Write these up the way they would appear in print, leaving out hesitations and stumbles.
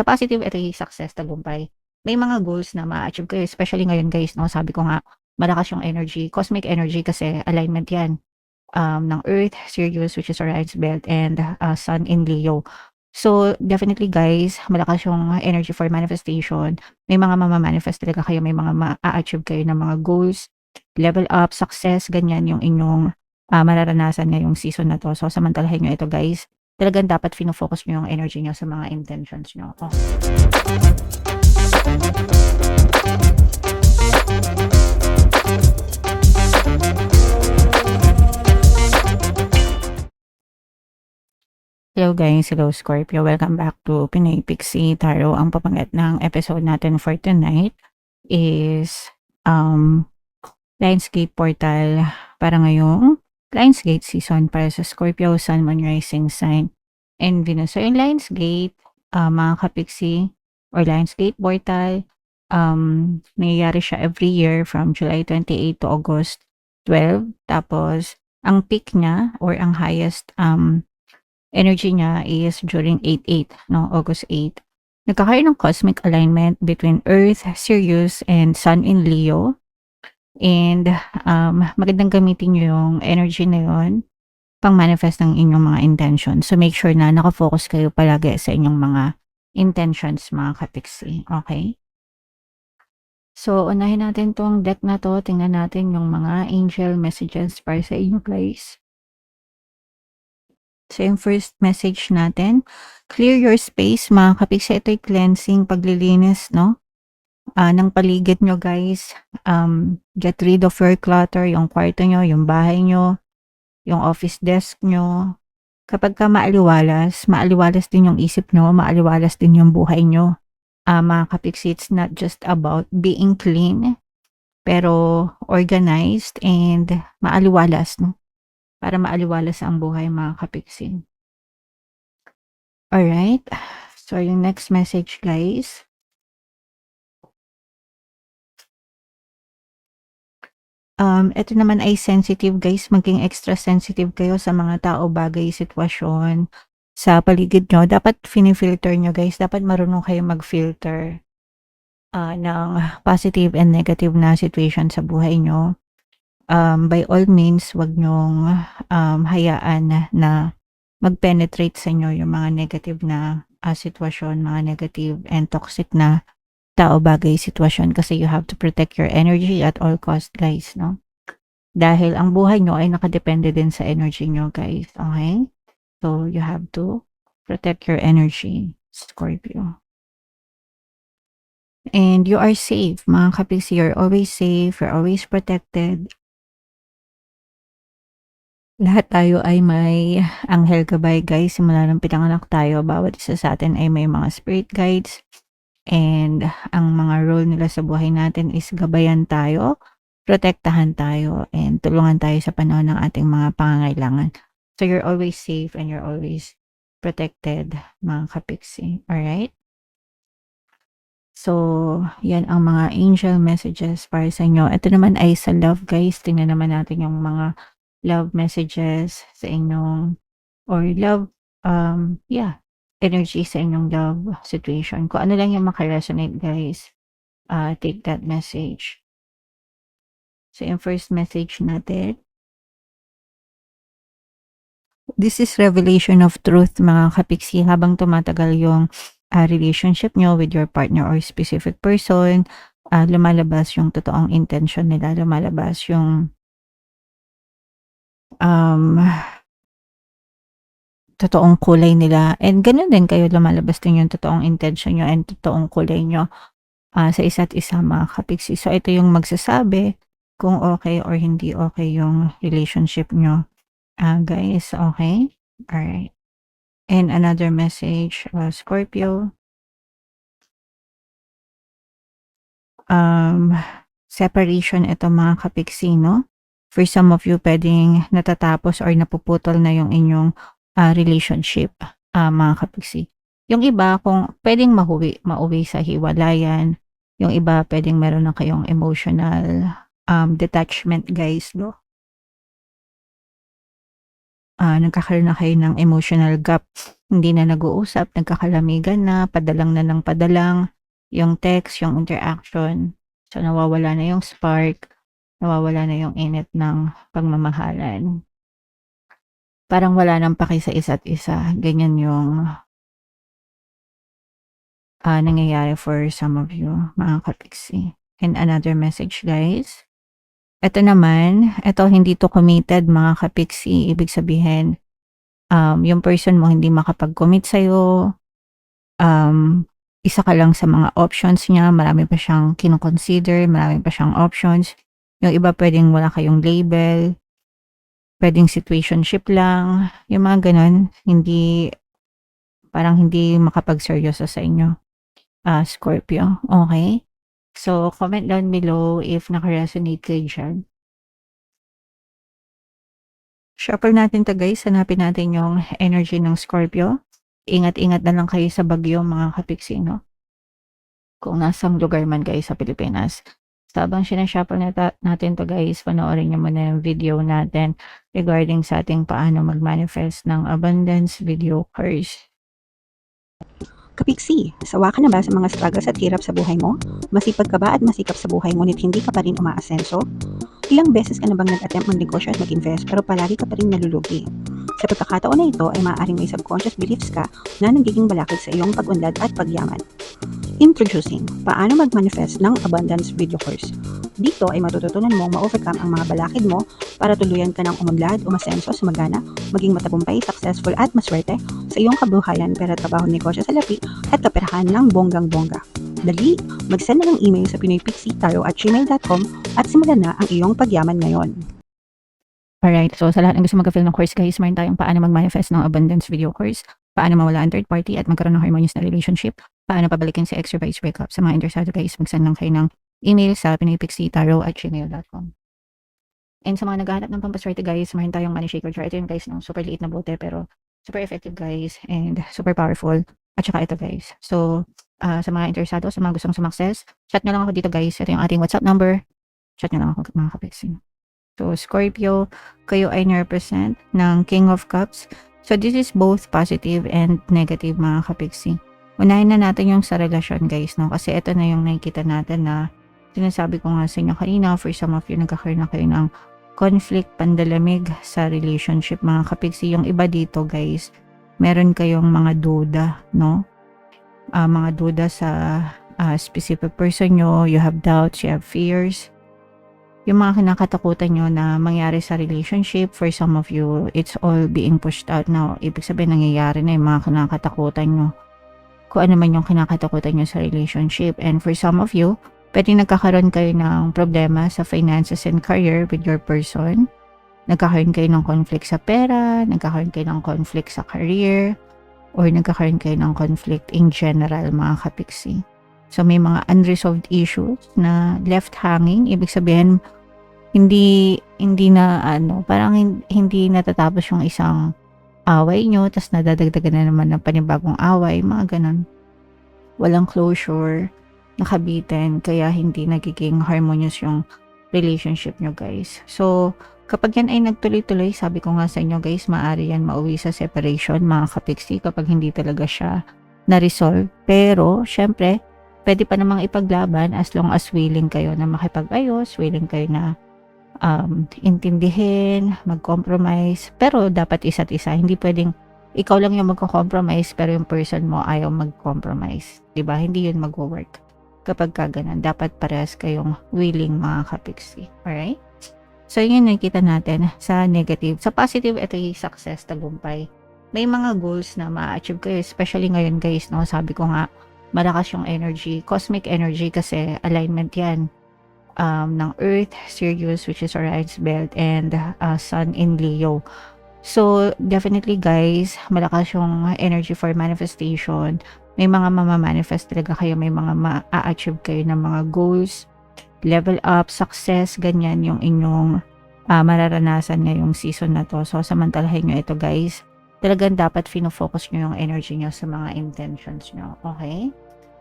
Sa positive, ito yung success, tagumpay. May mga goals na ma-achieve kayo, especially ngayon guys, no? Sabi ko nga, malakas yung energy, cosmic energy kasi alignment yan ng Earth, Sirius, which is Orion's belt, and Sun in Leo. So, definitely guys, malakas yung energy for manifestation. May mga mama-manifest talaga kayo, may mga ma-achieve kayo ng mga goals, level up, success, ganyan yung inyong mararanasan ngayong season na to. So, samantalahin nyo ito guys. Talagang dapat fino-focus nyo yung energy nyo sa mga intentions nyo. Oh. Hello guys, hello Scorpio. Welcome back to Pinoy Pixie Tarot. Ang papangat ng episode natin for tonight is Lionsgate Portal para ngayong Lionsgate season para sa Scorpio, Sun, Moon, Rising Sign, and Venus. So yung Lionsgate, mga kapixie, or Lionsgate Portal, nangyayari siya every year from July 28 to August 12. Tapos, ang peak niya or ang highest energy niya is during 8-8, no? August 8. Nagkakaroon ng cosmic alignment between Earth, Sirius, and Sun in Leo. And magandang gamitin nyo yung energy na yun pang manifest ng inyong mga intentions. So make sure na nakafocus kayo palagi sa inyong mga intentions, mga kapiksi. Okay? So unahin natin tong deck na to. Tingnan natin yung mga angel messages para sa inyo guys. So yung first message natin, clear your space, mga kapiksi. Ito'y cleansing, paglilinis, no? Ng paligid nyo guys. Get rid of your clutter, yung kwarto nyo, yung bahay nyo, yung office desk nyo. Kapag ka maaliwalas din yung isip nyo, maaliwalas din yung buhay nyo. Mga kapiksi, it's not just about being clean, pero organized and maaliwalas, no? Para maaliwalas ang buhay, mga kapiksi. Alright. So, yung next message, guys. Ito naman ay sensitive, guys. Maging extra sensitive kayo sa mga tao, bagay, sitwasyon sa paligid nyo. Dapat filter nyo, guys. Dapat marunong kayo mag-filter ng positive and negative na situation sa buhay nyo. By all means, wag nyong hayaan na mag-penetrate sa inyo yung mga negative na sitwasyon, mga negative and toxic na tao, bagay, sitwasyon, kasi you have to protect your energy at all cost, guys, no? Dahil ang buhay nyo ay nakadepende din sa energy nyo, guys, okay? So, you have to protect your energy, Scorpio. And you are safe, mga kapiksi. You're always safe, you're always protected. Lahat tayo ay may anghel gabay, guys. Simula nang pinanganak tayo, bawat isa sa atin ay may mga spirit guides. And ang mga role nila sa buhay natin is gabayan tayo, protektahan tayo, and tulungan tayo sa panahon ng ating mga pangangailangan. So you're always safe and you're always protected, mga kapiksi. Alright? So, yan ang mga angel messages para sa inyo. Ito naman ay sa love, guys. Tingnan naman natin yung mga love messages sa inyong, or love, energy sa inyong love situation. Kung ano lang yung makaresonate, guys, take that message. So, yung first message natin, this is revelation of truth, mga kapiksi. Habang tumatagal yung relationship nyo with your partner or specific person, lumalabas yung totoong intention nila, lumalabas yung totoong kulay nila, and ganun din kayo, lumalabas din yung totoong intention nyo and totoong kulay nyo sa isa't isa, mga kapiksi. So ito yung magsasabi kung okay or hindi okay yung relationship nyo, guys. Okay? Alright. And another message, Scorpio, separation ito, mga kapiksi, no? For some of you, pwedeng natatapos or napuputol na yung inyong relationship, mga kapiksi. Yung iba, kung pwedeng mauwi sa hiwalayan. Yung iba, pwedeng meron na kayong emotional detachment, guys, no? Nagkakaroon na kayo ng emotional gap hindi na nag-uusap, nagkakalamigan na, padalang na ng padalang yung text, yung interaction. So, nawawala na yung spark, nawawala na yung init ng pagmamahalan. Parang wala ng paki sa isa't isa, ganyan yung nangyayari for some of you, mga kapiksi. And another message, guys. Ito naman, ito hindi to committed, mga kapiksi. Ibig sabihin, yung person mo hindi makapag-commit sa'yo, isa ka lang sa mga options niya, marami pa siyang kino-consider, marami pa siyang options. Yung iba pwedeng wala kayong label, pwedeng situationship lang, yung mga ganon, parang hindi makapag-seryoso sa inyo. Scorpio, okay? So, comment down below if naka-resonate kayo dyan. Shuffle natin to, guys. Hanapin natin yung energy ng Scorpio. Ingat-ingat na lang kayo sa bagyo, mga kapiksi, no? Kung nasang lugar man guys sa Pilipinas. So, habang sinashuffle natin to, guys, panoorin nyo muna yung video natin regarding sa ating paano mag-manifest ng abundance video course. Kapiksi, sawa ka na ba sa mga struggles at hirap sa buhay mo? Masipag ka ba at masikap sa buhay ngunit hindi ka pa rin umaasenso? Ilang beses ka na bang nag-attempt magnegosyo at mag-invest pero palagi ka pa rin nalulugi? Sa pagkakataon na ito ay maaaring may subconscious beliefs ka na nagiging balakid sa iyong pag-unlad at pagyaman. Introducing, paano mag-manifest ng abundance video course. Dito ay matututunan mong ma-overcome ang mga balakid mo para tuluyan ka ng umunlad, umasenso, sumagana, maging matagumpay, successful at maswerte sa iyong kabuhayan, pera, trabaho, negosyo sa lapi at kaperahan ng bonggang-bongga. Dali, mag-send na ng email sa pinoypixitaro@gmail.com at simulan na ang iyong pagyaman ngayon. Alright, so sa lahat ng gusto mag-fill ng course, guys, meron tayong paano mag-manifest ng abundance video course, paano mawala ang third party at magkaroon ng harmonious na relationship, paano pabalikin si ex or vice breakup. Sa mga interesado, guys, mag-send lang kayo ng email sa pinoypixitaro@gmail.com. And sa mga naghahanap ng pampaswerte, guys, meron tayong money shaker jar. Ito yung, guys, no, super liit na bote pero super effective, guys, and super powerful. At saka ito, guys. So, sa mga interesado, sa mga gustong sumakses, chat nyo lang ako dito, guys. Ito yung ating WhatsApp number. Chat nyo lang ako, mga kapiksi. So, Scorpio, kayo ay na-represent ng King of Cups. So, this is both positive and negative, mga kapiksi. Unahin na natin yung sa relasyon, guys, no? Kasi ito na yung nakikita natin na sinasabi ko nga sa inyo kanina, for some of you, nagkakaroon na kayo ng conflict, pandalamig sa relationship, mga kapiksi. Yung iba dito, guys, meron kayong mga duda, no? Mga duda sa specific person nyo, you have doubts, you have fears. Yung mga kinakatakutan nyo na mangyari sa relationship, for some of you, it's all being pushed out now. Ibig sabihin, nangyayari na yung mga kinakatakutan nyo. Kung ano man yung kinakatakutan nyo sa relationship. And for some of you, pwede nagkakaroon kayo ng problema sa finances and career with your person. Nagkakaroon kayo ng conflict sa pera, nagkakaroon kayo ng conflict sa career, or nagkakaroon kayo ng conflict in general, mga kapiksi. So, may mga unresolved issues na left hanging. Ibig sabihin, hindi na parang hindi natatapos yung isang away nyo, tas nadadagdagan na naman ng panibagong away, mga ganun. Walang closure, nakabitin, kaya hindi nagiging harmonious yung relationship nyo, guys. So, kapag yan ay nagtuloy-tuloy, sabi ko nga sa inyo, guys, maaari yan mauwi sa separation, mga kapiksi, kapag hindi talaga siya na-resolve. Pero, syempre, pwede pa namang ipaglaban as long as willing kayo na makipag-ayos, willing kayo na intindihin, mag-compromise. Pero, dapat isa't isa. Hindi pwedeng ikaw lang yung magko-compromise pero yung person mo ayaw mag-compromise. Diba? Hindi yun mag-work. Kapag kaganan, dapat parehas kayong willing, mga kapiksi. Alright? So, yun nakikita natin sa negative. Sa positive, ito yung success, tagumpay. May mga goals na ma-achieve kayo, especially ngayon, guys, no? Sabi ko nga, malakas yung energy, cosmic energy kasi alignment yan ng Earth, Sirius, which is Orion's belt, and Sun in Leo. So, definitely, guys, malakas yung energy for manifestation. May mga mamamanifest talaga kayo, may mga ma-achieve kayo ng mga goals, level up, success, ganyan yung inyong mararanasan ngayong season na to. So, samantalahin nyo ito, guys. Talagang dapat fino-focus nyo yung energy nyo sa mga intentions nyo. Okay?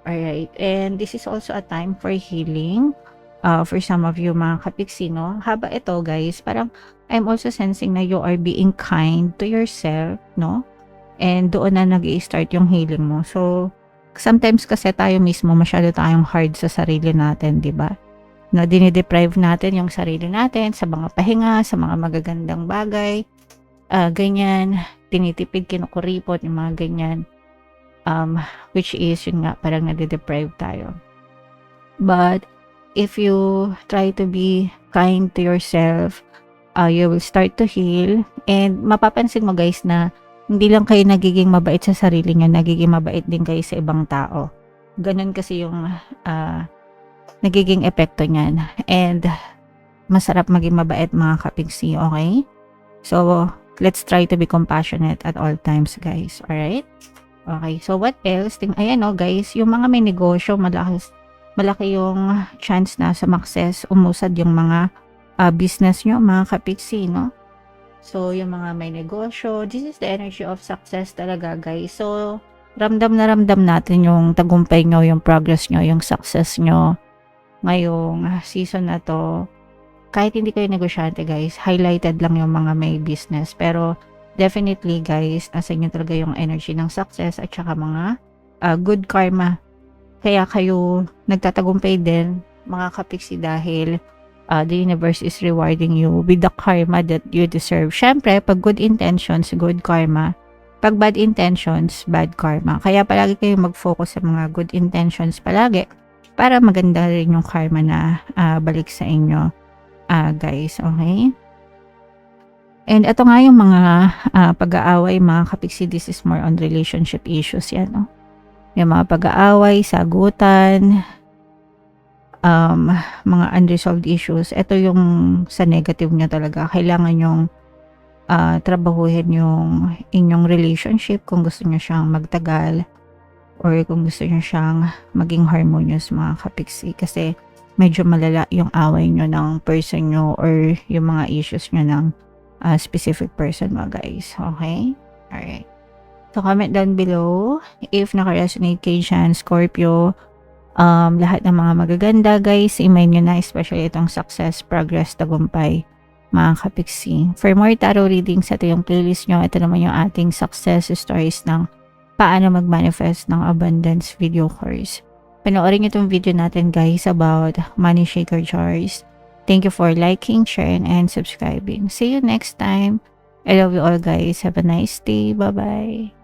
Alright. And this is also a time for healing. For some of you, mga kapiksi, no? Haba ito, guys, parang I'm also sensing na you are being kind to yourself, no? and doon na nag-i-start yung healing mo. So, sometimes kasi tayo mismo masyado tayong hard sa sarili natin, 'di ba? Na dinideprive natin yung sarili natin sa mga pahinga, sa mga magagandang bagay, ganyan, tinitipid, kinukuripot, yung mga ganyan. Which is, yun nga, parang nade-deprive tayo. But, if you try to be kind to yourself, you will start to heal, and mapapansin mo guys na hindi lang kayo nagiging mabait sa sarili nyo, nagiging mabait din kayo sa ibang tao. Ganun kasi yung nagiging epekto niyan. And masarap maging mabait mga kapigsi, okay? So, let's try to be compassionate at all times, guys. Alright? Okay, so what else? Ayan guys, yung mga may negosyo, malaki yung chance na sa success, umusad yung mga business nyo, mga kapigsi, no? So, yung mga may negosyo, this is the energy of success talaga, guys. So, ramdam na ramdam natin yung tagumpay nyo, yung progress nyo, yung success nyo ngayong season na to. Kahit hindi kayo negosyante, guys, highlighted lang yung mga may business. Pero, definitely, guys, nasa inyo talaga yung energy ng success at saka mga good karma. Kaya kayo nagtatagumpay din, mga kapiksi, dahil the universe is rewarding you with the karma that you deserve. Syempre, pag good intentions, good karma. Pag bad intentions, bad karma. Kaya palagi kayo mag-focus sa mga good intentions palagi para maganda rin yung karma na balik sa inyo, guys. Okay? And ito nga yung mga pag-aaway, mga kapiksi, this is more on relationship issues yan, no? Yung mga pag-aaway, sagutan, mga unresolved issues, ito yung sa negative nyo talaga. Kailangan yung trabahuhin yung inyong relationship kung gusto nyo siyang magtagal or kung gusto nyo siyang maging harmonious, mga kapiksi. Kasi medyo malala yung away nyo ng person nyo or yung mga issues nyo ng specific person mo, guys. Okay? Alright. So, comment down below if naka-resonate kayo dyan, Scorpio. Lahat ng mga magaganda, guys, email nyo na, especially itong success, progress, tagumpay, mga kapiksi. For more tarot readings, ito yung playlist nyo. Ito naman yung ating success stories ng paano mag-manifest ng abundance video course. Panoorin nyo itong video natin, guys, about money shaker jars. Thank you for liking, sharing, and subscribing. See you next time. I love you all, guys. Have a nice day. Bye-bye.